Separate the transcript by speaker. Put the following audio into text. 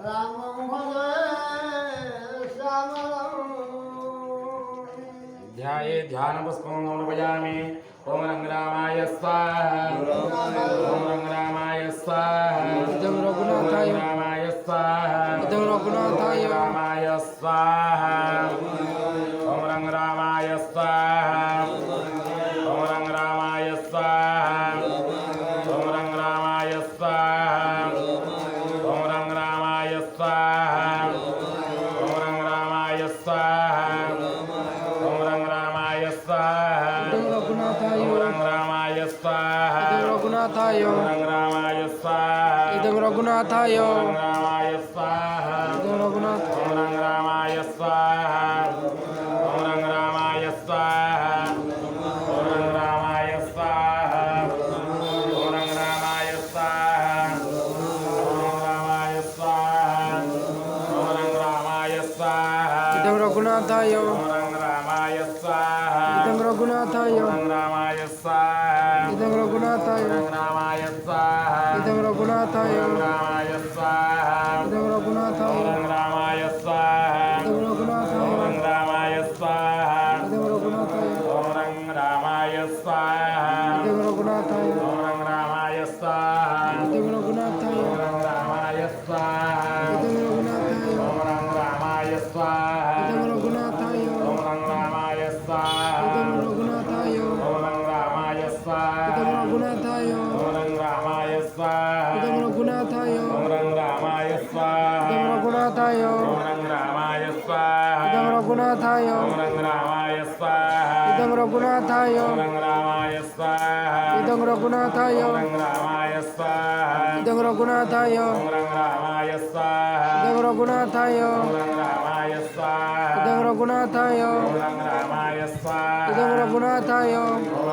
Speaker 1: रामं भजे श्यामलं
Speaker 2: ध्याये ध्यानपुष्पं समर्पयामि ॐ रङ्गरामाय स्वाहा ॐ रङ्गरामाय स्वाहा
Speaker 3: इदं
Speaker 2: ॐ
Speaker 3: रघुनाथाय
Speaker 2: रङ्गरामाय स्वाहा
Speaker 3: इदं रघुनाथाय
Speaker 2: रामाय स्वाहा ॐ रङ्गरामाय स्वाहा ॐ रङ्गरामाय स्वाहा ॐ रङ्गरामाय स्वाहा ॐ रङ्गरामाय स्वाहा ॐ रङ्गरामाय स्वाहा ॐ रङ्गरामाय स्वाहा
Speaker 3: इदं रघुनाथाय
Speaker 2: ॐ रङ्गरामाय स्वाहा
Speaker 3: इदं रघुनाथाय
Speaker 2: ॐ रङ्गरामाय स्वाहा
Speaker 3: इदं रघुनाथाय
Speaker 2: ॐ रङ्गरामाय स्वाहा
Speaker 3: इदं रघुनाथ
Speaker 2: ॐ रङ्गरामाय स्वाहा ॐ रङ्गरामाय स्वाहा ॐ रङ्गरामाय स्वाहा ॐ रङ्गरामाय स्वाहा ॐ रङ्गरामाय स्वाहा
Speaker 3: इदं रघुनाथाय
Speaker 2: ॐ रङ्गरामाय स्वाहा
Speaker 3: इदं रघुनाथाय
Speaker 2: ॐ रङ्गरामाय स्वाहा
Speaker 3: इदं रघुनाथाय
Speaker 2: ॐ रङ्गरामाय स्वाहा
Speaker 3: इदं रघुनाथाय
Speaker 2: ॐ रङ्गरामाय स्वाहा
Speaker 3: इदं रघुनाथाय
Speaker 2: ॐ रङ्गरामाय स्वाहा
Speaker 3: इदं रघुनाथाय
Speaker 2: ॐ रङ्गरामाय स्वाहा
Speaker 3: इदं रघुनाथाय
Speaker 2: ॐ रङ्गरामाय स्वाहा
Speaker 3: इदं रघुनाथाय
Speaker 2: ॐ रङ्गरामाय स्वाहा
Speaker 3: इदं रघुनाथाय
Speaker 2: ॐ रङ्गरामाय स्वाहा
Speaker 3: इदं
Speaker 2: ॐ
Speaker 3: रघुनाथाय
Speaker 2: रङ्गरामाय स्वाहा
Speaker 3: इदं रघुनाथाय
Speaker 2: ॐ रङ्गरामाय स्वाहा
Speaker 3: इदं रघुनाथाय
Speaker 2: ॐ रङ्गरामाय स्वाहा
Speaker 3: इदं रघुनाथाय
Speaker 2: ॐ रङ्गरामाय स्वाहा
Speaker 3: इदं रघुनाथाय
Speaker 2: ॐ रङ्गरामाय स्वाहा
Speaker 3: इदं रघुनाथाय
Speaker 2: ॐ रङ्गरामाय स्वाहा
Speaker 3: इदं रघुनाथाय
Speaker 2: ॐ रङ्गरामाय स्वाहा
Speaker 3: इदं रघुनाथाय
Speaker 2: ॐ रङ्गरामाय स्वाहा
Speaker 3: इदं रघुनाथाय
Speaker 2: ॐ रङ्गरामाय स्वाहा
Speaker 3: इदं रघुनाथाय
Speaker 2: ॐ रङ्गरामाय स्वाहा
Speaker 3: इदं रघुनाथाय
Speaker 2: ॐ रङ्गरामाय स्वाहा
Speaker 3: इदं रघुनाथाय
Speaker 2: ॐ रङ्गरामाय स्वाहा
Speaker 3: इदं रघुनाथाय
Speaker 2: ॐ